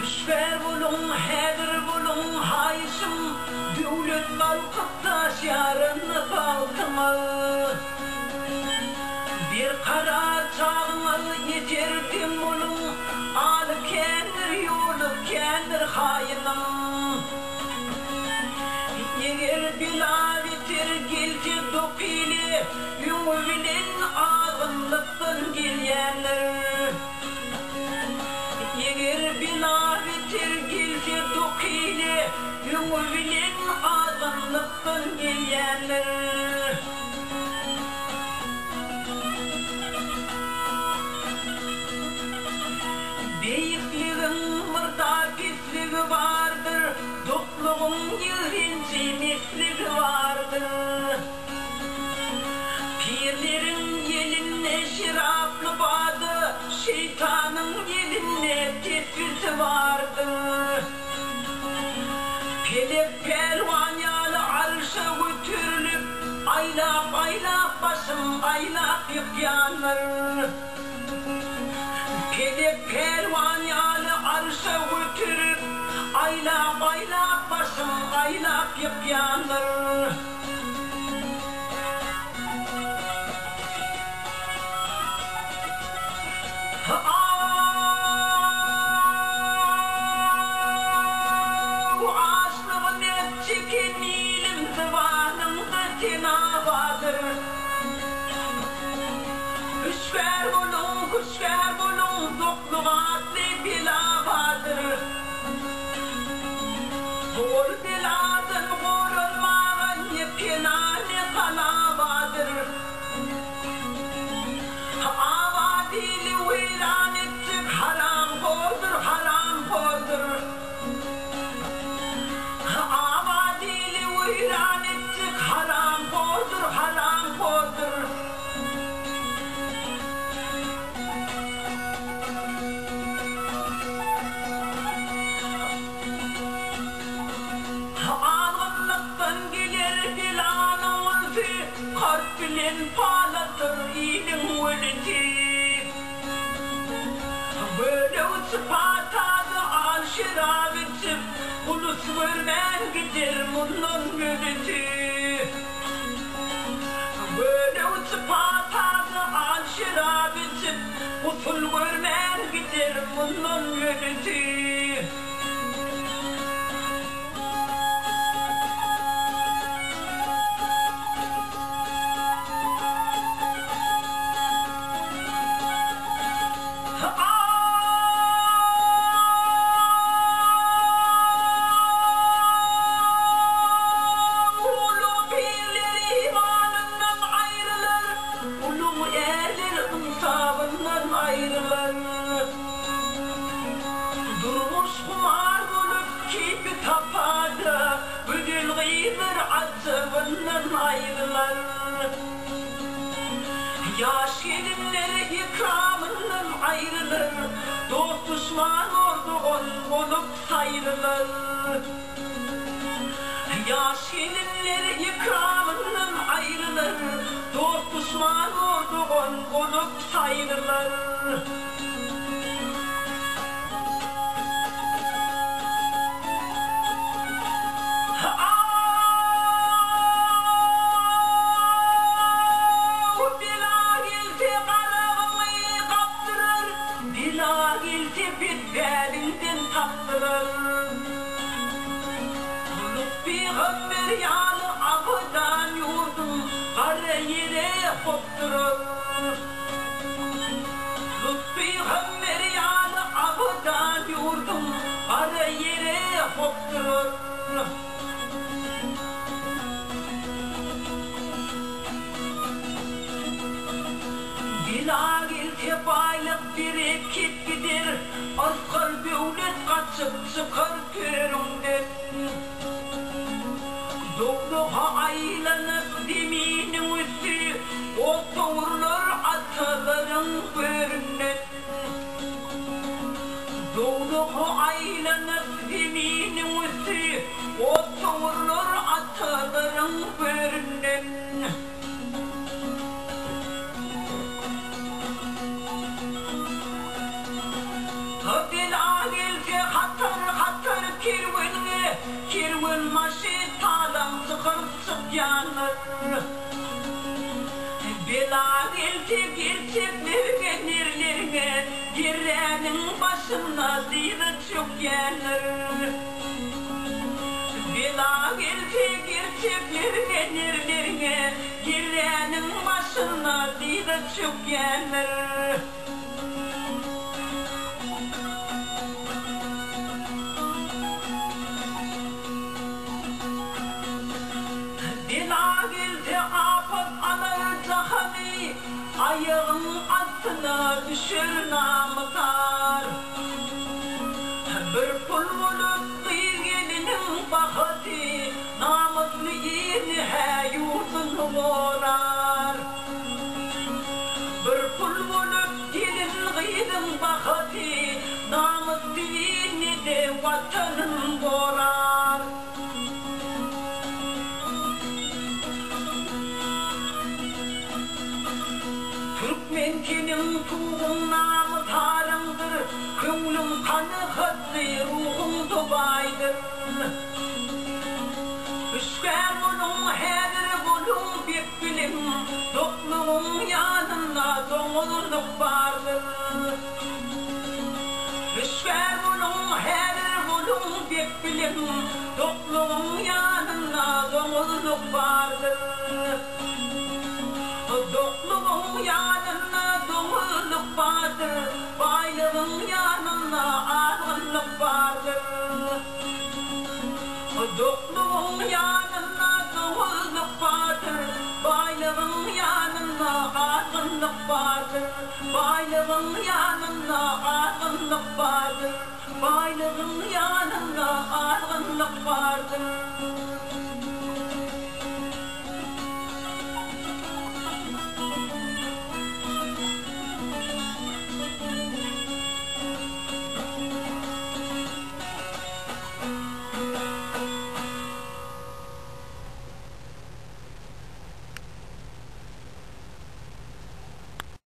Şver bulun, heder bulun, hayşım, devlet balkıptaş yarını balkımalı. Bir kara çağmalı yeterdim bulun, alı kendir yolu kendir hayınım. Eğer bila bitir gelce dokili, yuvinin ağınlıktın gelyenler. Eğer bila bitir gelce dokili, yuvinin ağınlıktın gelyenler. Beyikliğin mırda pisliği vardır, dokluğun yığınca misliği vardır. Pirlerin yeline şiraplı badı, şeytanın yeline tefrisi vardır. Pelek pelvanyalı arşa götürülüp, aylap aylap başım aylap yıkyanır. Pelek pelvanyalı arşa götürüp, aylap aylap başım aylap yıkyanır. Ağaçlığın etçeki nilim zıvanımda tinavadır. Küşver bulun, dokluğatlı bilavadır. Bol biladın vurulmağın yepinani kalavadır. Avadili viran ettik haram boldur, haram boldur. Avadili viran ettik haram boldur, haram boldur. Ağınlıktan gelir bilanı oldu, kalp bilen palatır iyinin ölüdü. Böyle uçup atadı al şirab içip, ulus vermen gider bunun gölüdü. Böyle uçup atadı al şirab içip, usul vermen gider bunun gölüdü. Durmuş kumar bulup kipi tapadı, bugün gıydır azabından ayrılar. Yaş gelinleri ikramından ayrılır, dost düşman oldu olup sayrılır. Yaş gelinleri ikramından ayrılır, dost düşman oldu olup sayrılır. Belinden taktırır. Peygamber yalı abıdan yurdum, kara yere kopturur. Peygamber yalı abıdan yurdum, kara yere kopturur. Bilagil tebaylık bir ekip gider, az kalbi ulet kaçıp çıkar körümden. Doğduğu aylanıp deminin üstü, oturulur ataların böründen. Doğduğu aylanıp Bela geldi gerçeklerine nerlerine girenin başına zira çok gelir. Bela geldi gerçeklerine nerlerine girenin başına zira çok gelir. Bela geldi afet anar cahani ayağın altına düşür namıkar. Bir pul bulup gelinin bakati namuslu yeni hayutunu borar. Bir pul bulup gelinin bakati namuslu yeni de vatanın borar. Türkmenkinin tuğun namı tarımdır, köngülüm kanı hıttı, ruhum dubaydır. Üsker bulun, her bulun bir bilim, dokluğun yanında doğuluk vardır. Üsker bulun, her bulun bir bilim, dokluğun yanında doğuluk vardır. Dokluğun yanına doğuluk vardır, baylığın yanına ağırlık vardır. Dokluğun yanına doğuluk vardır, baylığın yanına ağırlık vardır. Baylığın yanına ağırlık vardır, baylığın yanına ağırlık vardır.